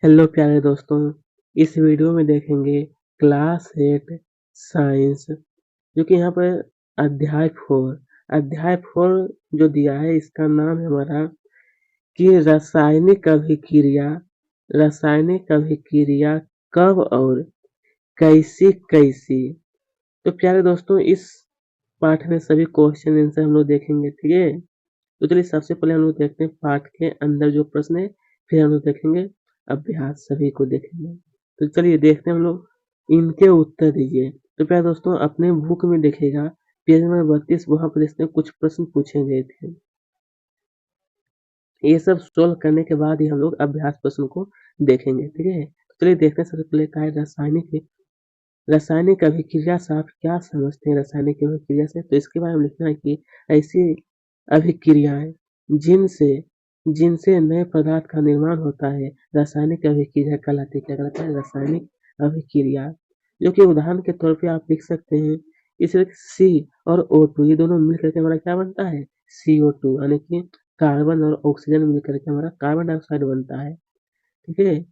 Hello प्यारे दोस्तों, इस वीडियो में देखेंगे क्लास 8 साइंस जो कि यहाँ पर अध्याय 4 जो दिया है इसका नाम है हमारा कि रासायनिक अभिक्रिया कब और कैसी कैसी। तो प्यारे दोस्तों इस पाठ में सभी क्वेश्चन आंसर हम लोग देखेंगे, ठीक है। तो चलिए सबसे पहले हम लोग देखते हैं पाठ के अंदर जो प्रश्न है, फिर हम लोग देखेंगे अभ्यास सभी को देखेंगे। तो चलिए देखते हैं हम लोग, इनके उत्तर दीजिए। तो प्यारे दोस्तों अपने बुक में देखिएगा पेज नंबर 32, वहां पर इसमें कुछ प्रश्न पूछे गए थे। ये सब सोल्व करने के बाद ही हम लोग अभ्यास प्रश्न को देखेंगे, ठीक है। तो चलिए देखते हैं सबसे पहले क्या है रासायनिक अभिक्रिया से आप क्या समझते हैं रासायनिक अभिक्रिया से। तो इसके बारे में लिखना है कि ऐसी अभिक्रियाएं जिनसे जिनसे नए पदार्थ का निर्माण होता है रासायनिक अभिक्रिया कहलाती है। क्या कहलाता है? रासायनिक अभिक्रिया। जो कि उदाहरण के तौर पे आप लिख सकते हैं, इसमें सी और O2 ये दोनों मिलकर के हमारा क्या बनता है? CO2 यानी कि कार्बन और ऑक्सीजन मिलकर के हमारा कार्बन डाइऑक्साइड बनता है, ठीक है।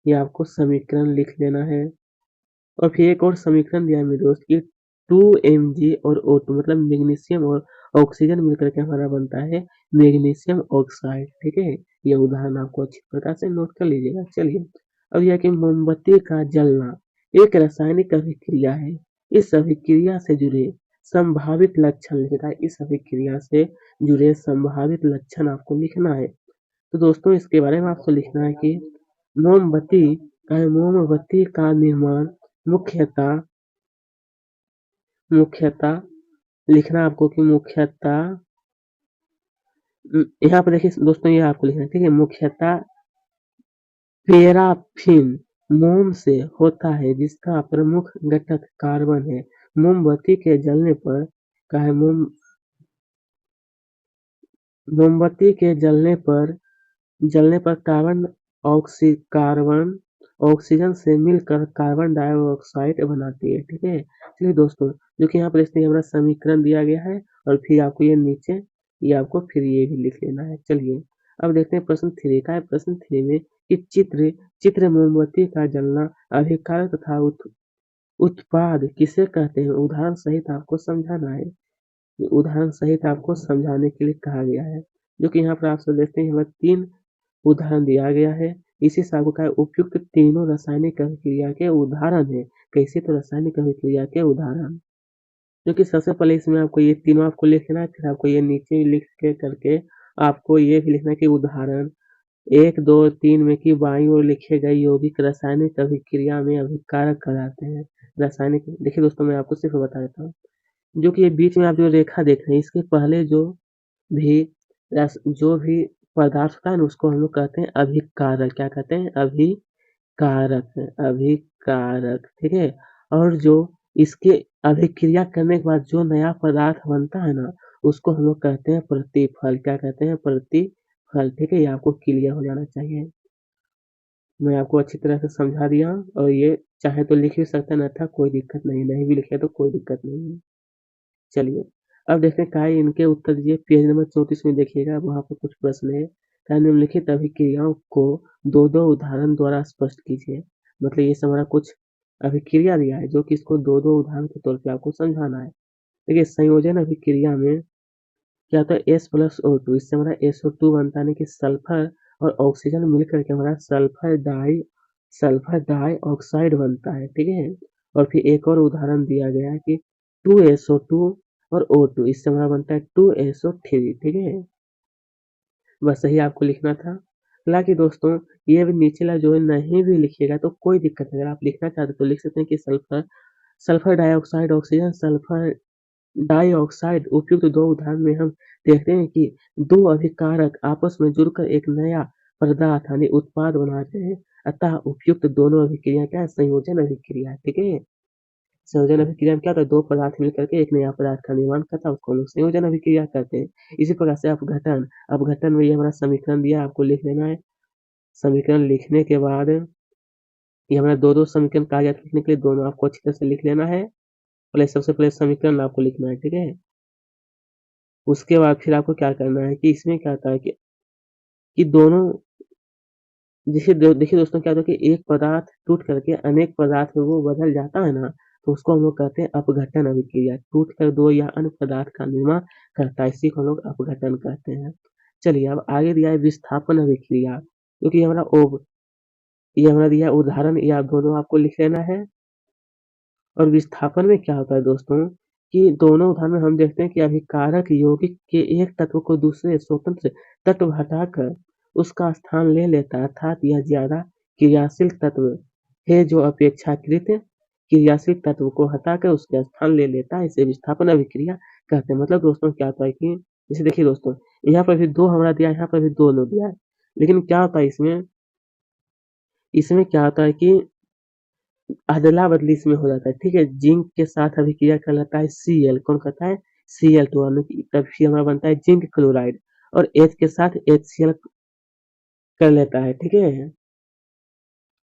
ये आपको समीकरण लिख लेना है। और फिर एक और समीकरण दिया है मेरे दोस्त की 2Mg और O2 मतलब मैग्नीशियम और ऑक्सीजन मिलकर के हमारा बनता है मैग्नीशियम ऑक्साइड, ठीक है। ये उदाहरण आपको अच्छी प्रकार से नोट कर लीजिएगा। चलिए अब यह कि मोमबत्ती का जलना एक रासायनिक अभिक्रिया है। इस अभिक्रिया से जुड़े संभावित लक्षण लिखा है। इस अभिक्रिया से जुड़े संभावित लक्षण आपको लिखना है। तो दोस्तों इसके बारे में आपको लिखना है कि मोमबत्ती का निर्माण मुख्यतः मुख्यतः लिखना है आपको कि मुख्यतः यहाँ पर देखिए दोस्तों, ये आपको लिखना है, ठीक है। मुख्यतः पैराफिन मोम से होता है जिसका प्रमुख घटक कार्बन है। मोमबत्ती के जलने पर का है मोमबत्ती के जलने पर कार्बन ऑक्सीजन से मिलकर कार्बन डाइऑक्साइड बनाती है, ठीक है। चलिए दोस्तों, जो कि यहाँ पर इसमें हमारा समीकरण दिया गया है और फिर आपको ये नीचे ये आपको फिर ये भी लिख लेना है। चलिए अब देखते हैं प्रश्न 3 का है। प्रश्न 3 में कि चित्र मोमबत्ती का जलना अभिकारक तथा उत्पाद किसे कहते हैं, उदाहरण सहित आपको समझाना है। उदाहरण सहित आपको समझाने के लिए कहा गया है। जो कि यहाँ पर आप सब देखते हैं हमें 3 उदाहरण दिया गया है। इसी से आपको कहा उपयुक्त तीनों रासायनिक अभिक्रिया के उदाहरण है। कैसे? तो रासायनिक अभिक्रिया के उदाहरण, जो कि सबसे पहले इसमें आपको ये तीनों आपको लिखना है। फिर आपको ये नीचे लिख के करके आपको ये भी लिखना है कि उदाहरण 1, 2, 3 में कि बाईं ओर लिखे गए यौगिक रासायनिक अभिक्रिया में अभिकारक कहलाते हैं। रासायनिक देखिए दोस्तों, मैं आपको सिर्फ बता देता हूँ, जो कि ये बीच में आप जो रेखा देख रहे हैं इसके पहले भी जो भी पदार्थ होता है ना उसको हम लोग कहते हैं अभिकारक। क्या कहते हैं? अभिकारक, ठीक है। और जो इसके अभिक्रिया करने के बाद जो नया पदार्थ बनता है ना उसको हम लोग कहते हैं प्रतिफल। क्या कहते हैं? प्रतिफल, ठीक है। ये आपको क्लियर हो जाना चाहिए। मैं आपको अच्छी तरह से समझा दिया और ये चाहे तो लिख भी सकते हैं, था कोई दिक्कत नहीं, नहीं भी लिखे तो कोई दिक्कत नहीं है। चलिए अब देखते हैं काय इनके उत्तर दीजिए। पेज नंबर 34 में देखिएगा, वहां पर कुछ प्रश्न है। क्या निम्नलिखित अभिक्रियाओं को दो दो उदाहरण द्वारा स्पष्ट कीजिए। मतलब ये हमारा कुछ अभिक्रिया दिया है जो कि इसको दो दो उदाहरण के तौर पे आपको समझाना है। देखिए संयोजन अभिक्रिया में क्या होता है? S+O2, इससे हमारा SO2 बनता है कि सल्फर और ऑक्सीजन मिलकर के हमारा सल्फर डाई ऑक्साइड बनता है, ठीक है। और फिर एक और उदाहरण दिया गया है कि 2SO2 और O2, इससे हमारा बनता है 2SO3, ठीक है। बस यही आपको लिखना था। हालांकि दोस्तों ये भी नीचे वाला जो है नहीं भी लिखिएगा तो कोई दिक्कत नहीं। अगर आप लिखना चाहते तो लिख सकते हैं कि sulphur sulphur dioxide oxygen sulphur dioxide. उपयुक्त दो उदाहरण में हम देखते हैं कि दो अभिकारक आपस में जुड़कर एक नया पदार्थ यानी उत्पाद बनाते हैं। अतः उपयुक्त दोनों अभिक्रिया क्या है? संयोजन अभिक्रिया, ठीक है। संयोजन अभिक्रिया में क्या होता है? दो पदार्थ मिलकर के एक नया पदार्थ का निर्माण करता है, उसको हम लोग संयोजन अभिक्रिया कहते हैं। इसी प्रकार से अपघटन में ये हमारा समीकरण दिया, आपको लिख लेना है। समीकरण लिखने के बाद ये हमारा दो दो समीकरण कहा जाता है लिखने के लिए, दोनों आपको अच्छी तरह से लिख लेना है। पहले सबसे पहले समीकरण आपको लिखना है, ठीक है। उसके बाद फिर आपको क्या करना है कि इसमें क्या होता है कि दोनों देखिए दोस्तों क्या होता है कि एक पदार्थ टूट करके अनेक पदार्थ में वो बदल जाता है ना, तो उसको हम लोग कहते हैं अपघटन अभिक्रिया। टूट कर 2 या अन्य पदार्थ का निर्माण करता है, इसी को हम लोग अपघटन कहते हैं। चलिए अब आगे दिया है विस्थापन अभिक्रिया, क्योंकि ये हमारा दिया है उदाहरण, ये आप दोनों आपको लिख लेना है। और विस्थापन में क्या होता है दोस्तों कि दोनों उदाहरण में हम देखते हैं कि अभिकारक यौगिक के एक तत्व को दूसरे स्वतंत्र तत्व हटाकर उसका स्थान ले लेता है, अर्थात यह ज्यादा क्रियाशील तत्व है जो अपेक्षाकृत क्रियाशील तत्व को हटाकर उसका स्थान ले लेता है, इसे विस्थापन अभिक्रिया कहते हैं। मतलब दोस्तों क्या होता है कि जैसे देखिए दोस्तों, यहाँ पर भी 2 हमारा दिया है, यहाँ पर भी 2 दिया है। लेकिन क्या होता है इसमें इसमें क्या होता है कि अदला-बदली इसमें हो जाता है, ठीक है? जिंक के साथ अभिक्रिया कहलाता है Cl, कौन कहता है? Cl2, तब फिर हमारा बनता है जिंक क्लोराइड, और H के साथ HCl कर लेता है, ठीक है?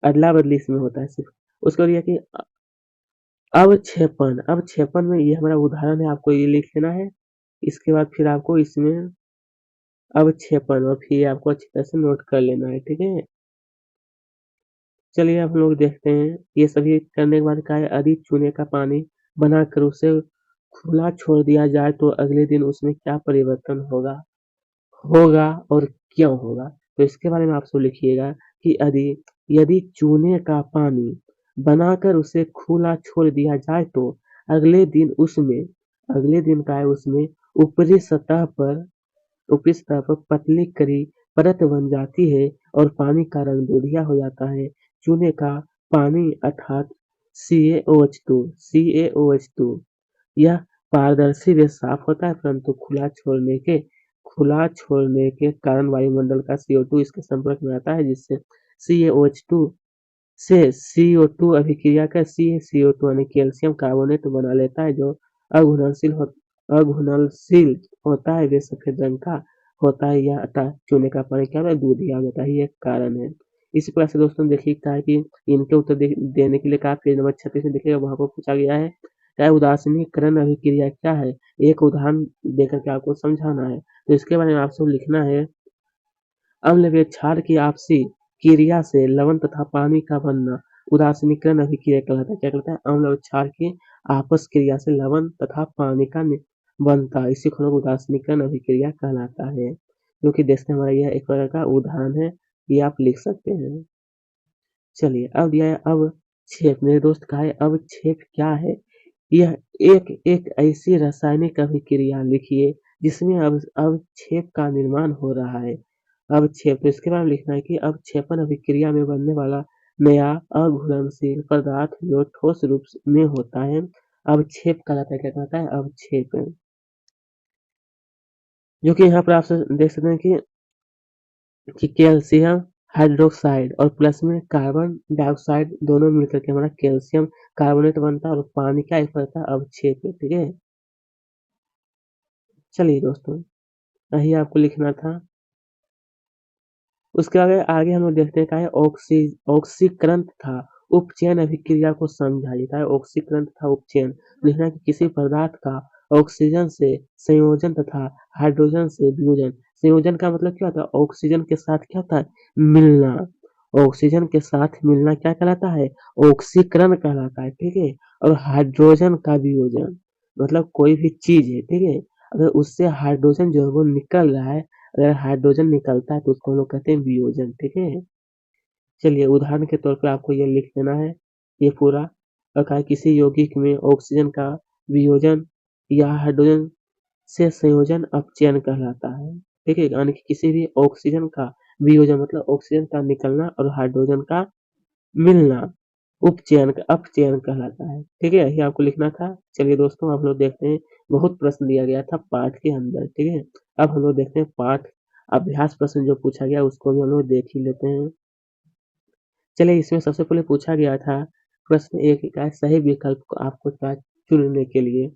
अदला-बदली इसमें होता है सिर्फ। उसके बाद ये है कि अवक्षेपण में ये हमारा उदाहरण है, आपको ये लिख लेना है। इसके बाद फिर आपको इसमें अवक्षेपण और फिर आपको अच्छी तरह से नोट कर लेना है, ठीक है? चलिए अब हम लोग देखते हैं, ये सभी करने के बाद क्या है, अधिक चूने का पानी बनाकर उसे खुला छोड़ दिया जाए तो अगले दिन उसमें क्या परिवर्तन होगा होगा और क्यों होगा? तो इसके बारे में आप सब लिखिएगा कि यदि यदि चूने का पानी बनाकर उसे खुला छोड़ दिया जाए तो अगले दिन उसमें अगले दिन का है उसमें ऊपरी सतह पर ऊपरी सतह पर पतली कड़ी परत बन जाती है और पानी का रंग दूधिया हो जाता है। चूने का पानी अर्थात CaOH2 यह पारदर्शी व साफ होता है, परंतु खुला छोड़ने के कारण वायुमंडल का CO2 इसके संपर्क में आता है, जिससे CaOH2 से CO2 अभिक्रिया कर CaCO2 यानी कैल्शियम कार्बोनेट बना लेता है, जो अघुलनशील होता है व सफेद रंग का होता है। यह अतः चूने का पानी क्या होता है, दूधिया हो जाता है, ये एक कारण है। इसी प्रकार से दोस्तों देखिए क्या है कि इनके उत्तर देने के लिए कहा, पेज नंबर 36 में देखिएगा, वहां पर पूछा गया है क्या है, उदासीनीकरण अभिक्रिया क्या है, एक उदाहरण देकर के आपको समझाना है। तो इसके बारे में आप सब लिखना है। अम्ल व क्षार की आपसी क्रिया से लवण तथा पानी का बनना उदासीनीकरण अभिक्रिया कहलाता है। क्या कहलाता है? अम्ल और क्षार की आपस क्रिया से लवण तथा पानी का बनता, इसी को लोग उदासीनीकरण अभिक्रिया कहलाता है। जो कि देखते हमारा यह एक प्रकार का उदाहरण है, ये आप लिख सकते हैं। चलिए अब दिया है अवक्षेप। मेरे दोस्त का है अवक्षेप क्या है? यह एक एक ऐसी रासायनिक अभिक्रिया लिखिए जिसमें अवक्षेप का निर्माण हो रहा है। अवक्षेप, तो इसके बारे में लिखना है कि अवक्षेपण अभिक्रिया में बनने वाला नया अघुलनशील पदार्थ जो ठोस रूप में होता है अवक्षेप कहलाता है। क्या कहलाता है? अवक्षेप। जो कि यहाँ पर आप देख सकते हैं कि कैल्शियम हाइड्रोक्साइड और प्लस में कार्बन डाइऑक्साइड दोनों मिलकर के हमारा कैल्शियम कार्बोनेट बनता है और पानी का एक बनता है अवक्षेप, ठीक है? चलिए दोस्तों, यही आपको लिखना था। उसके आगे हम लोग देखते हैं क्या है, ऑक्सीकरण तथा उपचयन अभिक्रिया को समझाइए। क्या है? ऑक्सीकरण तथा उपचयन लिखना है कि किसी पदार्थ का ऑक्सीजन से संयोजन तथा हाइड्रोजन से वियोजन। संयोजन का मतलब क्या होता है? ऑक्सीजन के साथ क्या होता है? मिलना। ऑक्सीजन के साथ मिलना क्या कहलाता है? ऑक्सीकरण कहलाता है, ठीक है? और हाइड्रोजन का वियोजन मतलब कोई भी चीज है, ठीक है, अगर उससे हाइड्रोजन जो है वो निकल रहा है, अगर हाइड्रोजन निकलता है तो उसको हम लोग कहते हैं वियोजन, ठीक है? चलिए उदाहरण के तौर पे आपको ये लिख लेना है ये पूरा। और कहा किसी यौगिक में ऑक्सीजन का वियोजन या हाइड्रोजन से संयोजन अपचयन कहलाता है, ठीक है? यानी कि किसी भी ऑक्सीजन का वियोजन मतलब ऑक्सीजन का निकलना और हाइड्रोजन का मिलना अपचयन कहलाता है, ठीक है? यही आपको लिखना था। चलिए दोस्तों आप लोग देखते हैं, बहुत प्रश्न दिया गया था पाठ के अंदर, ठीक है? अब हम लोग देखते हैं पाठ अभ्यास प्रश्न जो पूछा गया उसको भी हम लोग देख ही लेते हैं। चलिए इसमें सबसे पहले पूछा गया था प्रश्न एक का सही विकल्प को आपको था चुनने के लिए,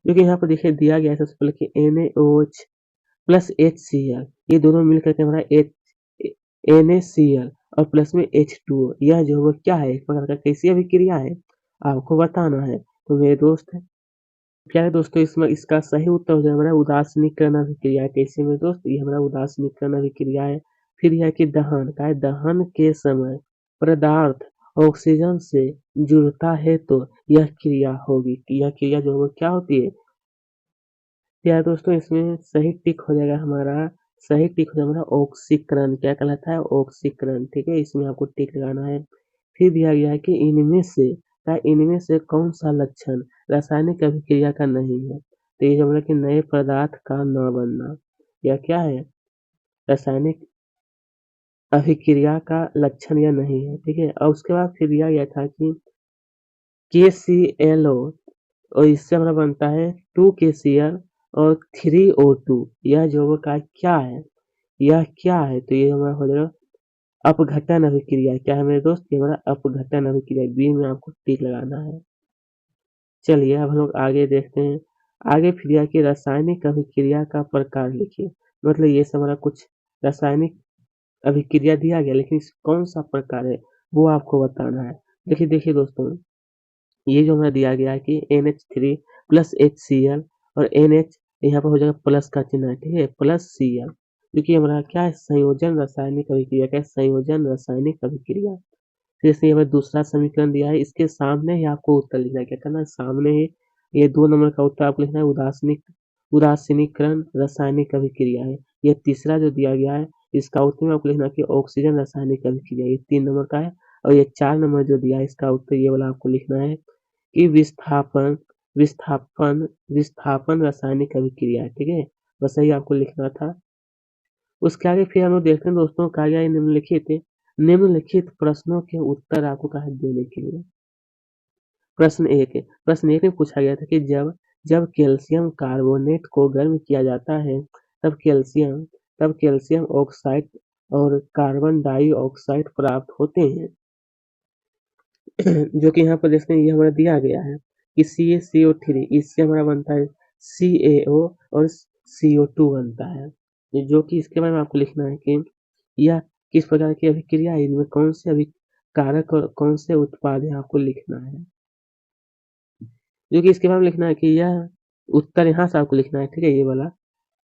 जो कि यहाँ पर देखिए दिया गया है सबसे पहले कि NaOH प्लस HCl, ये दोनों मिलकर के हमारा NaCl और प्लस में H2O, यह जो वो क्या है, एक प्रकार का कैसी अभिक्रिया है आपको बताना है। तो मेरे दोस्त क्या है दोस्तों, इसमें इसका सही उत्तर हो जाएगा हमारा उदासीनीकरण अभिक्रिया है। कैसे मेरे दोस्त? ये हमारा उदासीनीकरण अभिक्रिया है। फिर यह है कि दहन का है, दहन के समय पदार्थ ऑक्सीजन से जुड़ता है तो यह क्रिया होगी। यह क्रिया जो है क्या होती है? क्या दोस्तों इसमें सही टिक हो जाएगा हमारा, सही टिक हो जाएगा हमारा ऑक्सीकरण। क्या कहलाता है? ऑक्सीकरण। ठीक है, इसमें आपको टिक लगाना है। फिर दिया गया है कि इनमें से कौन सा लक्षण रासायनिक अभिक्रिया का नहीं है? तो ये जो बोला कि नए पदार्थ का न बनना, यह क्या है? रासायनिक अभिक्रिया का लक्षण यह नहीं है। ठीक है, और उसके बाद फिर दिया गया था कि KClO और इससे हमारा बनता है 2KCl और 3O2। यह जो का क्या है? यह क्या है? तो ये हमारा हो जाएगा अपघटन अभिक्रिया। क्या है मेरे दोस्त? ये हमारा अपघटन अभिक्रिया। बी में आपको टिक लगाना है। चलिए अब हम लोग आगे देखते हैं। आगे फिर यह कि रासायनिक अभिक्रिया का प्रकार लिखिए। मतलब ये सब हमारा कुछ रासायनिक अभिक्रिया दिया गया, लेकिन कौन सा प्रकार है वो आपको बताना है। देखिए दोस्तों, ये जो हमें दिया गया है कि NH3 प्लस HCl और NH यहाँ पर हो जाएगा प्लस का चिन्ह है। ठीक है, प्लस Cl, क्योंकि हमारा क्या है? संयोजन रासायनिक अभिक्रिया का संयोजन रासायनिक अभिक्रिया। फिर इसमें हमें दूसरा समीकरण दिया है, इसके सामने ही आपको उत्तर लिखना है। क्या करना है? सामने ही ये 2 नंबर का उत्तर आपको लिखना है। उदासीनीकरण रासायनिक अभिक्रिया है। ये तीसरा जो दिया गया है, इसका उत्तर में आपको लिखना है कि ऑक्सीजन रासायनिक अभिक्रिया। ये 3 नंबर का है। और ये 4 नंबर जो दिया है, इसका उत्तर ये वाला आपको लिखना है कि विस्थापन विस्थापन विस्थापन रासायनिक अभिक्रिया है। ठीक है, बस यही आपको लिखना था। उसके आगे फिर हम लोग देखते हैं दोस्तों, कहा गया है निम्नलिखित प्रश्नों के उत्तर आपको कहा देने के लिए। प्रश्न 1 में पूछा गया था कि जब कैल्शियम कार्बोनेट को गर्म किया जाता है तब कैल्शियम ऑक्साइड और कार्बन डाइऑक्साइड प्राप्त होते हैं। जो कि यहाँ पर देखते हैं, ये हमारा दिया गया है कि CaCO3, इससे हमारा बनता है CaO और CO2 बनता है। जो कि इसके बारे में आपको लिखना है कि यह किस प्रकार की अभिक्रिया है, इनमें कौन से अभिकारक और कौन से उत्पाद है, आपको लिखना है। जो कि इसके बारे में लिखना है कि यह उत्तर यहाँ से आपको लिखना है। ठीक है, ये वाला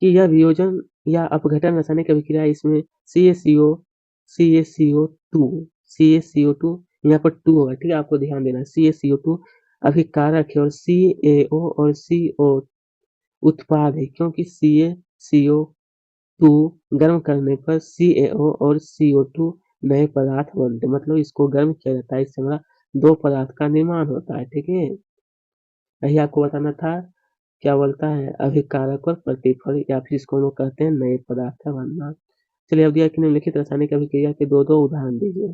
कि यह वियोजन या अपघटन रासायनिक अभिक्रिया है, इसमें CaCO2 CaCO2 यहाँ पर 2 होगा। ठीक है, आपको ध्यान देना है। CaCO2 अभिकारक है और CaO और CO उत्पाद है, क्योंकि CaCO2 गर्म करने पर CaO और CO2 नए पदार्थ बनते हैं। मतलब इसको गर्म किया जाता है, इससे हमारा 2 पदार्थ का निर्माण होता है। ठीक है, यही आपको बताना था। क्या बोलता है? अभिकारक और प्रतिफल, या फिर इसको हम लोग कहते हैं नए पदार्थ का बनना। चलिए अब दिया कि निम्नलिखित रासायनिक अभिक्रिया के 2-2 उदाहरण दीजिए।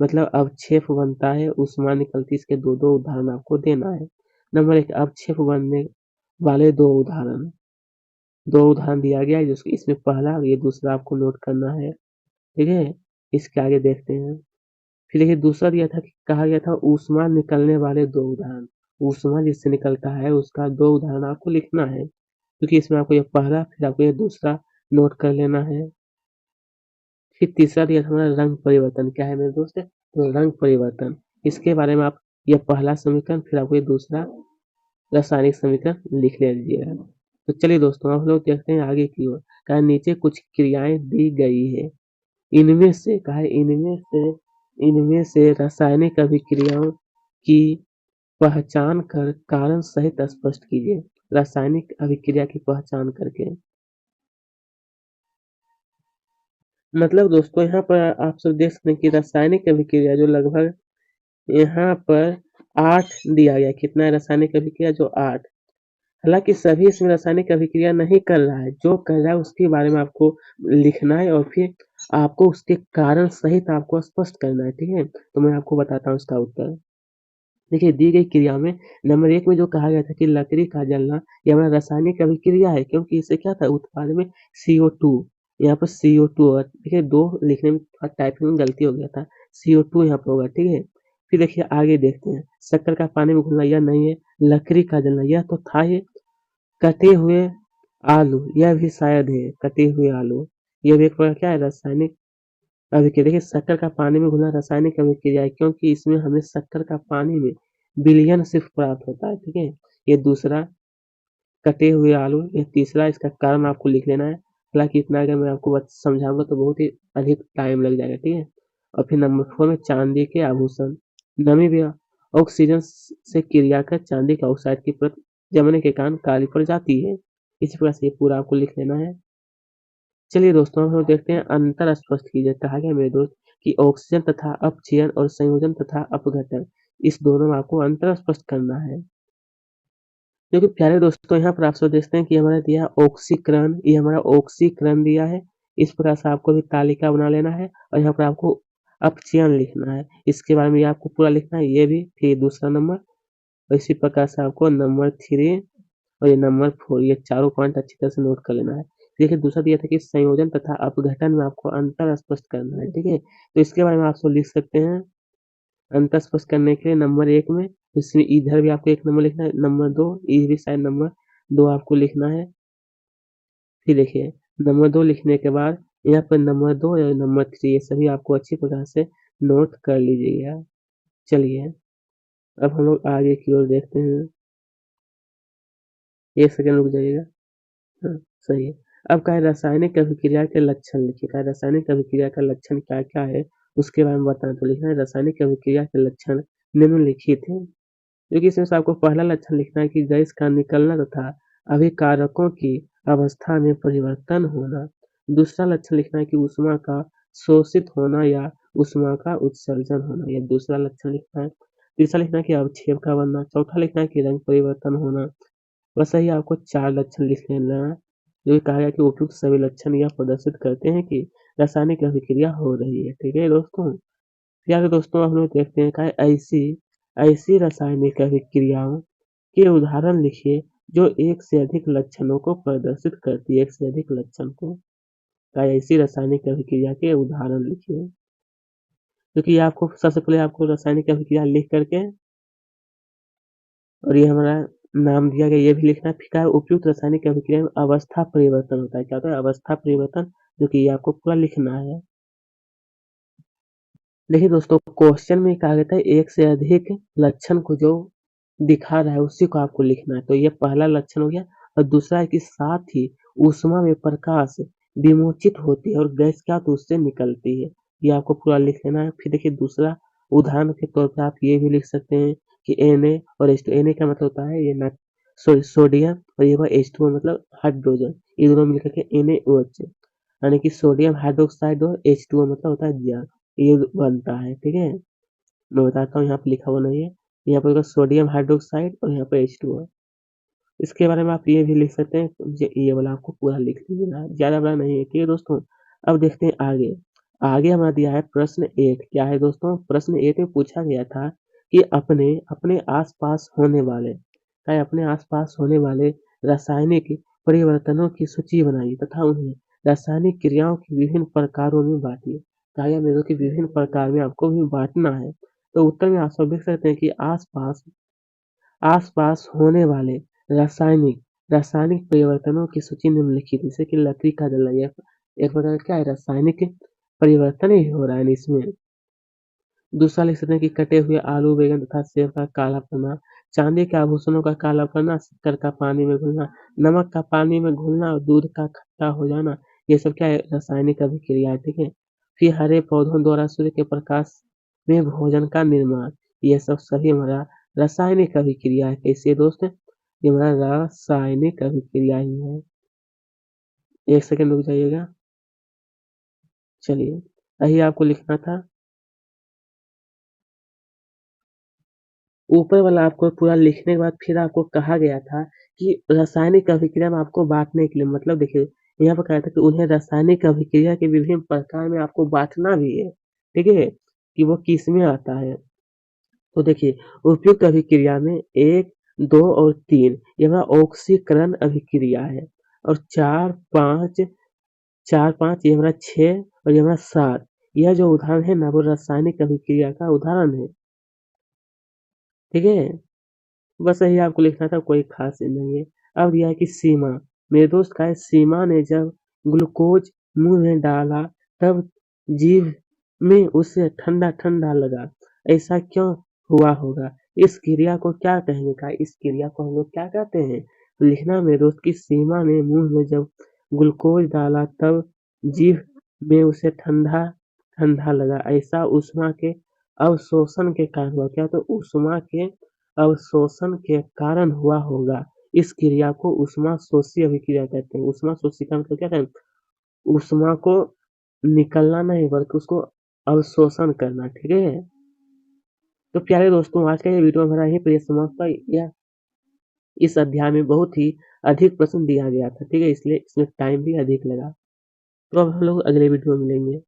मतलब अवक्षेप बनता है, ऊष्मा निकलती है, इसके 2-2 उदाहरण आपको देना है। नंबर 1, अवक्षेप बनने वाले 2 उदाहरण। 2 उदाहरण दिया गया है, जिसको इसमें पहला और ये दूसरा आपको नोट करना है। ठीक है, इसके आगे देखते हैं। फिर देखिए दूसरा दिया था कि कहा गया था ऊष्मा निकलने वाले 2 उदाहरण। ऊष्मा जिससे निकलता है उसका 2 उदाहरण आपको लिखना है, क्योंकि इसमें आपको ये पहला फिर आपको ये दूसरा नोट कर लेना है। फिर तीसरा दिया था हमारा रंग परिवर्तन। क्या है मेरे दोस्त? तो रंग परिवर्तन, इसके बारे में आप ये पहला समीकरण फिर आपको ये दूसरा रासायनिक समीकरण लिख लीजिएगा। तो चलिए दोस्तों, आप लोग देखते हैं आगे की ओर। कहा नीचे कुछ क्रियाएं दी गई है, इनमें से कहा है इनमें से रासायनिक अभिक्रियाओं की पहचान कर कारण सहित स्पष्ट कीजिए। रासायनिक अभिक्रिया की पहचान करके, मतलब दोस्तों यहाँ पर आप सब देख सकते हैं कि रासायनिक अभिक्रिया जो लगभग यहाँ पर 8 दिया गया। कितना है रासायनिक अभिक्रिया? जो 8। हालांकि सभी इसमें रासायनिक अभिक्रिया नहीं कर रहा है, जो कर रहा है उसके बारे में आपको लिखना है और फिर आपको उसके कारण सहित आपको स्पष्ट करना है। ठीक है, तो मैं आपको बताता हूँ इसका उत्तर। देखिए दी गई क्रिया में नंबर 1 में जो कहा गया था कि लकड़ी का जलना, ये हमारा रासायनिक अभिक्रिया है, क्योंकि इससे क्या था? उत्पाद में CO2, यहाँ पर CO2 होगा। देखिए 2 लिखने में थोड़ा टाइपिंग में गलती हो गया था, CO2 यहाँ पर होगा। ठीक है, फिर देखिए आगे देखते हैं। शक्कर का पानी में घुलना, यह नहीं है। लकड़ी का जलना, यह तो था ही। कटे हुए आलू, यह भी शायद है। कटे हुए आलू, यह भी एक प्रकार क्या है? रासायनिक अभिक्रिया। देखिए शक्कर का पानी में घुलना रासायनिक अभिक्रिया है, क्योंकि इसमें हमें शक्कर का पानी में विलयन सिर्फ प्राप्त होता है। ठीक है, ये दूसरा। कटे हुए आलू, ये तीसरा। इसका कारण आपको लिख लेना है। हालाँकि इतना अगर मैं आपको समझाऊँगा तो बहुत ही अधिक टाइम लग जाएगा, ठीक है? और फिर नंबर 4 में चांदी के आभूषण। नमी में ऑक्सीजन से क्रिया कर चांदी के ऑक्साइड की परत जमने के कारण काली पड़ जाती है। इसी प्रकार से ये पूरा आपको लिख लेना है। चलिए दोस्तों, हम लोग देखते हैं अंतर स्पष्ट कीजिए। कहा गया मेरे दोस्त कि ऑक्सीजन तथा अपचयन और संयोजन तथा अपघटन, इस दोनों में आपको अंतर स्पष्ट करना है। क्योंकि प्यारे दोस्तों, यहाँ पर आप सब देखते हैं कि हमारा दिया ऑक्सीकरण, ये हमारा ऑक्सीकरण दिया है। इस प्रकार से आपको भी तालिका बना लेना है और यहाँ पर आपको अपचयन लिखना है। इसके बारे में ये आपको पूरा लिखना है, ये भी। फिर दूसरा नंबर, और इसी प्रकार से आपको नंबर 3 और ये नंबर 4, ये चारों पॉइंट अच्छी तरह से नोट कर लेना है। देखिए दूसरा दिया था कि संयोजन तथा अपघटन में आपको अंतर स्पष्ट करना है, ठीक है? तो इसके बारे में आप सब लिख सकते हैं। अंतर स्पष्ट करने के लिए नंबर 1 में इसमें इधर भी आपको 1 नंबर लिखना है, नंबर 2 ये भी शायद नंबर 2 आपको लिखना है। फिर देखिए नंबर 2 लिखने के बाद यहाँ पर नंबर 2 और नंबर 3 ये सभी आपको अच्छी प्रकार से नोट कर लीजिएगा। चलिए अब हम लोग आगे की ओर देखते हैं। 1 सेकंड रुक जाइएगा। हाँ, सही है। अब क्या है, रासायनिक अभिक्रिया के लक्षण लिखिए। क्या है, रासायनिक अभिक्रिया का लक्षण क्या-क्या है उसके बारे में बताना। तो लिखना है रासायनिक अभिक्रिया के लक्षण निम्नलिखित हैं। क्योंकि इसमें से आपको पहला लक्षण लिखना है कि गैस का निकलना तथा अभिकारकों की अवस्था में परिवर्तन होना। दूसरा लक्षण लिखना है कि ऊष्मा का शोषित होना या ऊष्मा का उत्सर्जन होना, यह दूसरा लक्षण लिखना है। तीसरा लिखना है कि अवक्षेप का बनना। चौथा लिखना है कि रंग परिवर्तन होना। बस यही आपको 4 लक्षण लिख लेना है। जो कहा गया कि उपयुक्त सभी लक्षण यह प्रदर्शित करते हैं कि रासायनिक अभिक्रिया हो रही है। ठीक है दोस्तों? प्यारे दोस्तों, हम लोग देखते हैं क्या है, ऐसी ऐसी रासायनिक अभिक्रियाओं के उदाहरण लिखिए जो एक से अधिक लक्षणों को प्रदर्शित करती है। एक से अधिक लक्षण को, क्या ऐसी रासायनिक अभिक्रिया के उदाहरण लिखिए। क्योंकि आपको सबसे पहले आपको रासायनिक अभिक्रिया लिख करके और ये हमारा नाम दिया गया ये भी लिखना है। फिर क्या है, उपयुक्त रासायनिक अभिक्रिया में अवस्था परिवर्तन होता है। क्या होता है, अवस्था परिवर्तन, जो कि ये आपको पूरा लिखना है। देखिए दोस्तों, क्वेश्चन में कहा गया था एक से अधिक लक्षण को जो दिखा रहा है उसी को आपको लिखना है। तो ये पहला लक्षण हो गया। और दूसरा है कि साथ ही ऊष्मा में प्रकाश विमोचित होती है और गैस क्या तो उससे निकलती है। ये आपको पूरा लिख लेना है। फिर देखिए दूसरा उदाहरण के तौर पे आप ये भी लिख सकते हैं कि Na और H2। Na का मतलब होता है ये ना सोडियम, और ये हुआ H2O मतलब हाइड्रोजन। ये दोनों मिलकर के NaOH, यानी कि सोडियम हाइड्रोक्साइड और H2O मतलब होता है जल, ये बनता है। ठीक है, मैं बताता हूँ, यहाँ पे लिखा हुआ नहीं है। यहाँ पर सोडियम हाइड्रोक्साइड और यहाँ पर H2O। इसके बारे में आप ये भी लिख सकते हैं। ये वाला आपको पूरा लिख लीजिएगा, ज़्यादा बड़ा नहीं है। ठीक है दोस्तों, अब देखते हैं आगे। आगे हमारा दिया है प्रश्न 8। क्या है दोस्तों, प्रश्न 8 में पूछा गया था कि अपने अपने आसपास होने वाले, क्या है, अपने आसपास होने वाले रासायनिक परिवर्तनों की सूची बनाइए तथा उन्हें रासायनिक क्रियाओं की विभिन्न प्रकारों में बांटिए। क्या है, मेरे की विभिन्न प्रकार में आपको भी बांटना है। तो उत्तर में आप सब देख सकते हैं कि आसपास आसपास होने वाले रासायनिक रासायनिक परिवर्तनों की सूची निम्नलिखित, जैसे कि लकड़ी का जलना, यह एक प्रकार का क्या है, रासायनिक परिवर्तन ही हो रहा है इसमें। दूसरा लिख सकते हैं कि कटे हुए आलू बैंगन तथा सेब का काला पड़ना, चांदी के आभूषणों का काला पड़ना, शक्कर का पानी में घुलना, नमक का पानी में घुलना और दूध का खट्टा हो जाना, ये सब क्या है, रासायनिक अभिक्रिया है। ठीक है, फिर हरे पौधों द्वारा सूर्य के प्रकाश में भोजन का निर्माण, ये सब सभी हमारा रासायनिक अभिक्रिया है। कैसे दोस्त, ये हमारा रासायनिक अभिक्रिया ही है। 1 सेकंड रुक जाइएगा। चलिए, यही आपको लिखना था। ऊपर वाला आपको पूरा लिखने के बाद फिर आपको कहा गया था कि रासायनिक अभिक्रिया में आपको बाँटने के लिए, मतलब देखिए यहाँ पर कहा था कि उन्हें रासायनिक अभिक्रिया के विभिन्न प्रकार में आपको बाँटना भी है, ठीक है? कि वो किसमें आता है। तो देखिए उपयुक्त अभिक्रिया में 1, 2 और 3 ये हमारा ऑक्सीकरण अभिक्रिया है। और 4, 5 4, 5 ये हमारा 6 और ये हमारा 7, यह जो उदाहरण है ना वो रासायनिक अभिक्रिया का उदाहरण है। ठीक है? बस यही आपको लिखना था, कोई खास नहीं है। अब दिया है कि सीमा, मेरे दोस्त का है, सीमा ने जब ग्लूकोज मुंह में डाला तब जीभ में उसे ठंडा ठंडा लगा, ऐसा क्यों हुआ होगा, इस क्रिया को क्या कहेंगे। का इस क्रिया को हम लोग क्या कहते हैं। तो लिखना मेरे दोस्त की सीमा ने मुंह में जब ग्लूकोज़ डाला तब जीभ में उसे ठंडा लगा। ऐसा ऊष्मा के अवशोषण के कारण हुआ। क्या? तो ऊष्मा के अवशोषण के कारण हुआ होगा। इस क्रिया को ऊष्माशोषी अभिक्रिया कहते हैं। ऊष्माशोषी का मतलब क्या है? ऊष्मा को निकलना नहीं बल्कि उसको अवशोषण करना, ठीक है? तो प्यारे दोस्तों, आज का ये वीडियो हमारा यहीं पे समाप्त हुआ। या इस अध्याय में बहुत ही अधिक प्रश्न दिया गया था, ठीक है? इसलिए इसमें टाइम भी अधिक लगा। तो अब हम लोग अगले वीडियो में मिलेंगे।